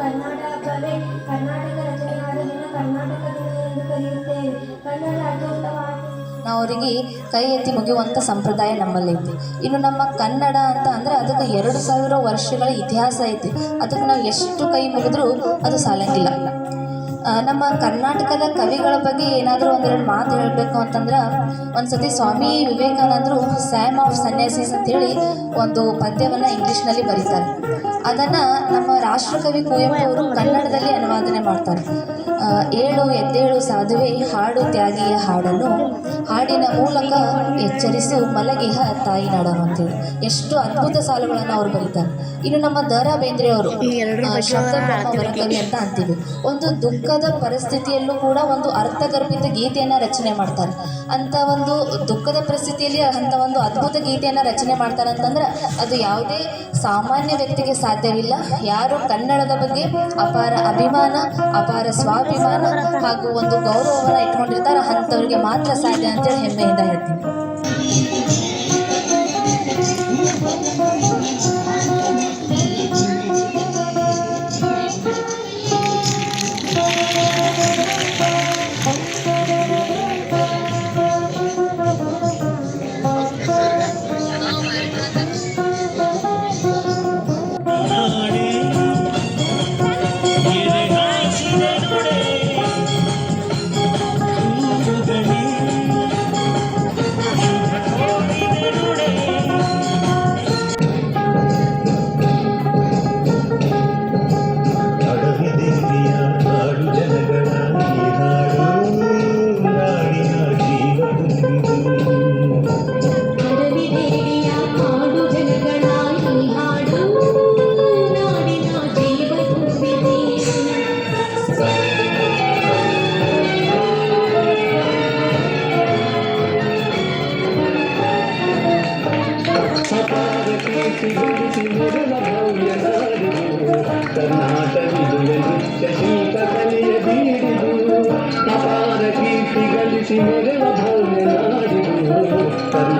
ಕರ್ನಾಟಕ ಕಲೆ ಕರ್ನಾಟಕ ರಚನೆ ಹಾಡನ್ನು ಕರ್ನಾಟಕ ದಿನ ಎಂದು ಕರೆಯುತ್ತೇವೆ. ಕನ್ನಡ ಅತ್ಯುತ್ತಮ ನಾವು ಅವರಿಗೆ ಕೈ ಎತ್ತಿ ಮುಗಿಯುವಂಥ ಸಂಪ್ರದಾಯ ನಮ್ಮಲ್ಲೈತಿ. ಇನ್ನು ನಮ್ಮ ಕನ್ನಡ ಅಂತ ಅಂದರೆ ಅದಕ್ಕೆ 2000 ವರ್ಷಗಳ ಇತಿಹಾಸ ಐತಿ. ಅದಕ್ಕೆ ನಾವು ಎಷ್ಟು ಕೈ ಮುಗಿದ್ರೂ ಅದು ಸಾಲಂಗಿಲ್ಲ. ನಮ್ಮ ಕರ್ನಾಟಕದ ಕವಿಗಳ ಬಗ್ಗೆ ಏನಾದರೂ ಒಂದೆರಡು ಮಾತು ಹೇಳಬೇಕು ಅಂತಂದ್ರೆ, ಒಂದು ಸತಿ ಸ್ವಾಮಿ ವಿವೇಕಾನಂದರು ಸ್ಯಾಮ್ ಆಫ್ ಸನ್ಯಾಸಿಸ್ ಅಂತೇಳಿ ಒಂದು ಪದ್ಯವನ್ನು ಇಂಗ್ಲೀಷ್ನಲ್ಲಿ ಬರೀತಾರೆ. ಅದನ್ನು ನಮ್ಮ ರಾಷ್ಟ್ರಕವಿ ಕುವೆಂಪು ಅವರು ಕನ್ನಡದಲ್ಲಿ ಅನುವಾದನೆ ಮಾಡ್ತಾರೆ. ಏಳು ಎದ್ದೇಳು ಸಾಧುವೆ ಹಾಡು ತ್ಯಾಗಿಯ ಹಾಡನ್ನು ಹಾಡಿನ ಮೂಲಕ ಎಚ್ಚರಿಸು ಮಲಗಿಹ ತಾಯಿ ನಾಡನು ಅಂತೇಳಿ ಎಷ್ಟು ಅದ್ಭುತ ಸಾಲುಗಳನ್ನು ಅವರು ಬರೀತಾರೆ. ಇನ್ನು ನಮ್ಮ ದ.ರಾ. ಬೇಂದ್ರೆ ಅವರು ಶಬ್ದಬ್ರಹ್ಮ ವರಕವಿ ಅಂತ ಅಂತೀವಿ. ಒಂದು ದುಃಖದ ಪರಿಸ್ಥಿತಿಯಲ್ಲೂ ಕೂಡ ಒಂದು ಅರ್ಥಗರ್ಭಿತ ಗೀತೆಯನ್ನು ರಚನೆ ಮಾಡ್ತಾರೆ. ಅಂಥ ಒಂದು ದುಃಖದ ಪರಿಸ್ಥಿತಿಯಲ್ಲಿ ಅಂಥ ಒಂದು ಅದ್ಭುತ ಗೀತೆಯನ್ನು ರಚನೆ ಮಾಡ್ತಾರೆ ಅಂತಂದ್ರೆ ಅದು ಯಾವುದೇ ಸಾಮಾನ್ಯ ವ್ಯಕ್ತಿಗೆ ಸಾಧ್ಯವಿಲ್ಲ. ಯಾರು ಕನ್ನಡದ ಬಗ್ಗೆ ಅಪಾರ ಅಭಿಮಾನ, ಅಪಾರ ಸ್ವಾಭಿಮಾನ ಹಾಗೂ ಒಂದು ಗೌರವವನ್ನು ಇಟ್ಕೊಂಡಿರ್ತಾರೆ ಅಂಥವ್ರಿಗೆ ಮಾತ್ರ ಸಾಧ್ಯ ಅಂತೇಳಿ ಹೆಮ್ಮೆಯಿಂದ ಹೇಳ್ತೀನಿ. ಕರ್ನಾಟಕ